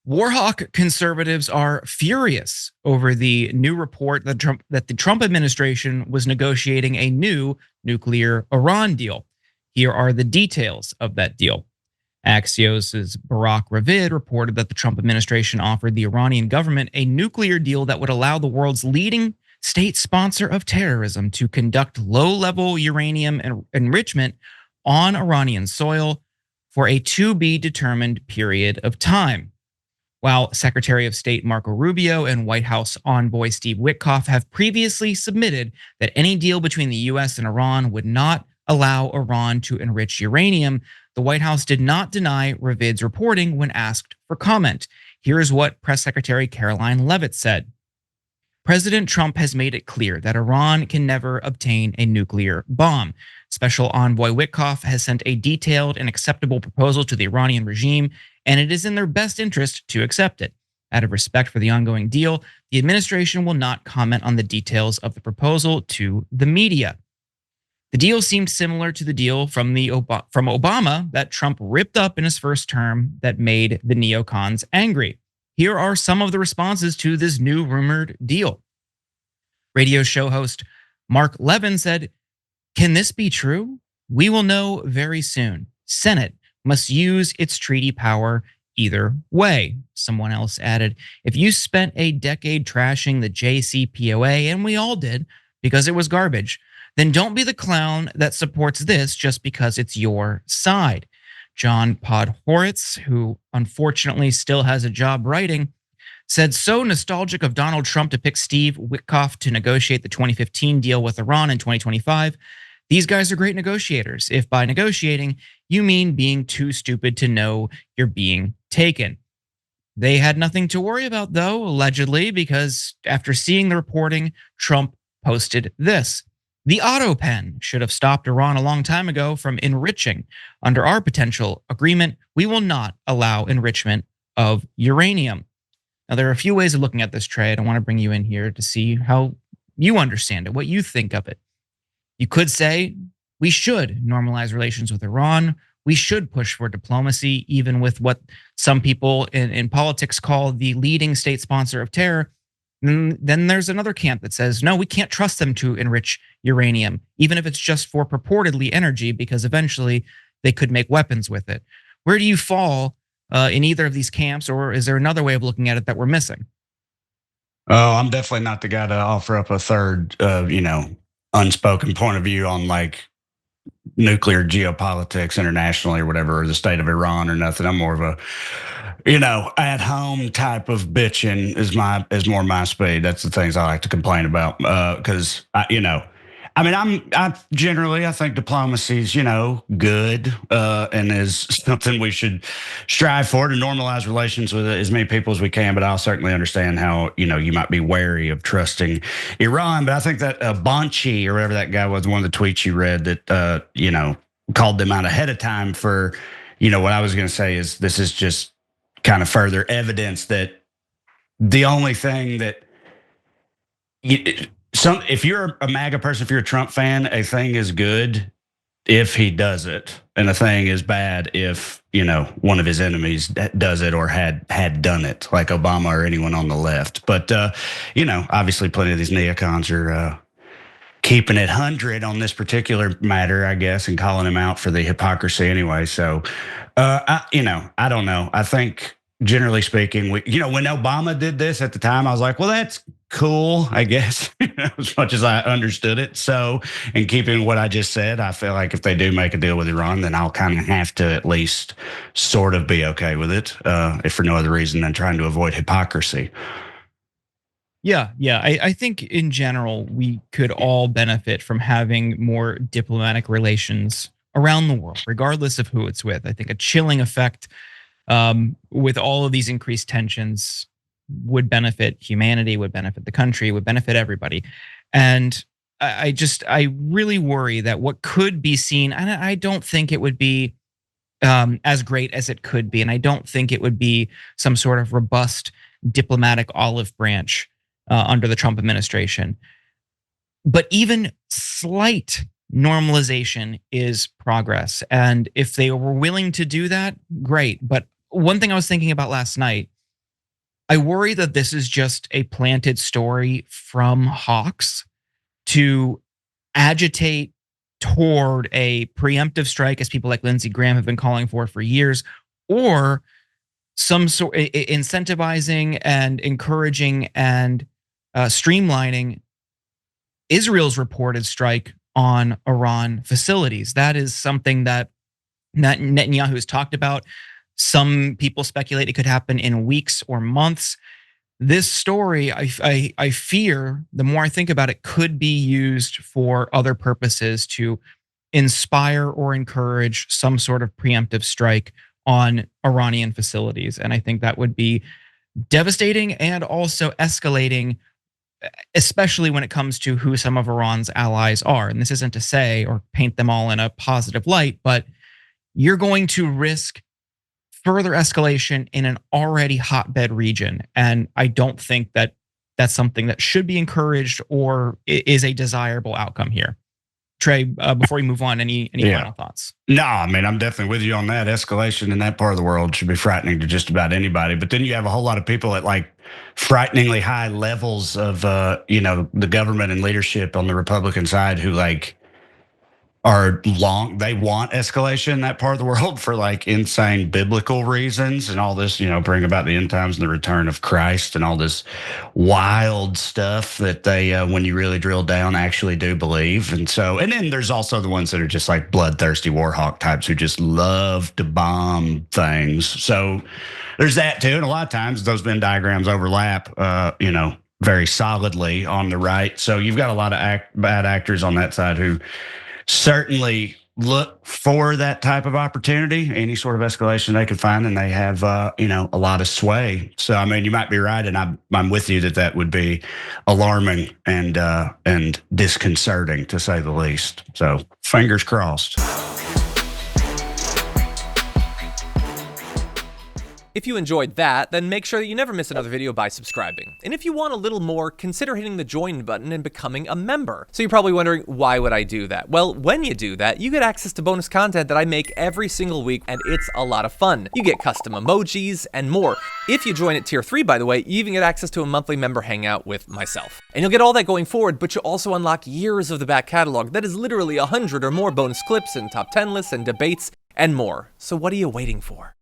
Warhawk conservatives are furious over the new report that the Trump administration was negotiating a new nuclear Iran deal. Here are the details of that deal. Axios' Barak Ravid reported that the Trump administration offered the Iranian government a nuclear deal that would allow the world's leading state sponsor of terrorism to conduct low-level uranium enrichment on Iranian soil for a to-be-determined period of time. While Secretary of State Marco Rubio and White House envoy Steve Witkoff have previously submitted that any deal between the US and Iran would not allow Iran to enrich uranium, the White House did not deny Ravid's reporting when asked for comment. Here's what Press Secretary Karoline Leavitt said. President Trump has made it clear that Iran can never obtain a nuclear bomb. Special Envoy Witkoff has sent a detailed and acceptable proposal to the Iranian regime, and it is in their best interest to accept it. Out of respect for the ongoing deal, the administration will not comment on the details of the proposal to the media. The deal seemed similar to the deal from Obama that Trump ripped up in his first term that made the neocons angry. Here are some of the responses to this new rumored deal. Radio show host Mark Levin said, "Can this be true? We will know very soon. Senate must use its treaty power either way." Someone else added, "If you spent a decade trashing the JCPOA, and we all did because it was garbage, then don't be the clown that supports this just because it's your side." John Podhoretz, who unfortunately still has a job writing, said, "So nostalgic of Donald Trump to pick Steve Witkoff to negotiate the 2015 deal with Iran in 2025. These guys are great negotiators, if by negotiating you mean being too stupid to know you're being taken." They had nothing to worry about, though, allegedly, because after seeing the reporting, Trump posted this. "The auto pen should have stopped Iran a long time ago from enriching. Under our potential agreement, we will not allow enrichment of uranium." Now, there are a few ways of looking at this trade. I want to bring you in here to see how you understand it, what you think of it. You could say we should normalize relations with Iran. We should push for diplomacy, even with what some people in politics call the leading state sponsor of terror. Then there's another camp that says, no, we can't trust them to enrich uranium, even if it's just for purportedly energy, because eventually they could make weapons with it. Where do you fall in either of these camps, or is there another way of looking at it that we're missing? Oh, I'm definitely not the guy to offer up a third, unspoken point of view on like nuclear geopolitics internationally or whatever, or the state of Iran or nothing. I'm more of a, at home type of bitching is more my speed. That's the things I like to complain about. Because I generally I think diplomacy is, good, and is something we should strive for to normalize relations with as many people as we can. But I'll certainly understand how, you might be wary of trusting Iran. But I think that Bonchi or whatever that guy was, one of the tweets you read that, called them out ahead of time for, what I was going to say is this is just kind of further evidence that the only thing that if you're a MAGA person, if you're a Trump fan, a thing is good if he does it, and a thing is bad if one of his enemies does it or had done it, like Obama or anyone on the left. But obviously, plenty of these neocons are keeping it 100 on this particular matter, I guess, and calling him out for the hypocrisy anyway. So, I don't know. I think generally speaking, when Obama did this at the time, I was like, well, that's cool, I guess, as much as I understood it. So, in keeping what I just said, I feel like if they do make a deal with Iran, then I'll kind of have to at least sort of be okay with it, if for no other reason than trying to avoid hypocrisy. Yeah. I think in general, we could all benefit from having more diplomatic relations around the world, regardless of who it's with. I think a chilling effect with all of these increased tensions would benefit humanity, would benefit the country, would benefit everybody. And I really worry that what could be seen, and I don't think it would be as great as it could be. And I don't think it would be some sort of robust diplomatic olive branch under the Trump administration. But even slight normalization is progress. And if they were willing to do that, great. But one thing I was thinking about last night I worry that this is just a planted story from hawks to agitate toward a preemptive strike, as people like Lindsey Graham have been calling for years, or some sort incentivizing and encouraging and streamlining Israel's reported strike on Iran facilities. That is something that Netanyahu has talked about. Some people speculate it could happen in weeks or months. This story, I fear, the more I think about it, could be used for other purposes to inspire or encourage some sort of preemptive strike on Iranian facilities. And I think that would be devastating and also escalating, especially when it comes to who some of Iran's allies are. And this isn't to say or paint them all in a positive light, but you're going to risk further escalation in an already hotbed region. And I don't think that that's something that should be encouraged or is a desirable outcome here. Trae, before we move on, any final thoughts? No, I mean, I'm definitely with you on that. Escalation in that part of the world should be frightening to just about anybody. But then you have a whole lot of people at like frighteningly high levels of, the government and leadership on the Republican side who like they want escalation in that part of the world for like insane biblical reasons and all this, bring about the end times and the return of Christ and all this wild stuff that they, when you really drill down, actually do believe. And then there's also the ones that are just like bloodthirsty war hawk types who just love to bomb things. So there's that too. And a lot of times those Venn diagrams overlap, very solidly on the right. So you've got a lot of bad actors on that side who certainly look for that type of opportunity, any sort of escalation they can find, and they have, a lot of sway. So, I mean, you might be right, and I'm with you that would be alarming and disconcerting, to say the least. So, fingers crossed. If you enjoyed that, then make sure that you never miss another video by subscribing. And if you want a little more, consider hitting the join button and becoming a member. So you're probably wondering, why would I do that? Well, when you do that, you get access to bonus content that I make every single week, and it's a lot of fun. You get custom emojis and more. If you join at tier 3, by the way, you even get access to a monthly member hangout with myself. And you'll get all that going forward, but you'll also unlock years of the back catalog that is literally 100 or more bonus clips and top 10 lists and debates and more. So what are you waiting for?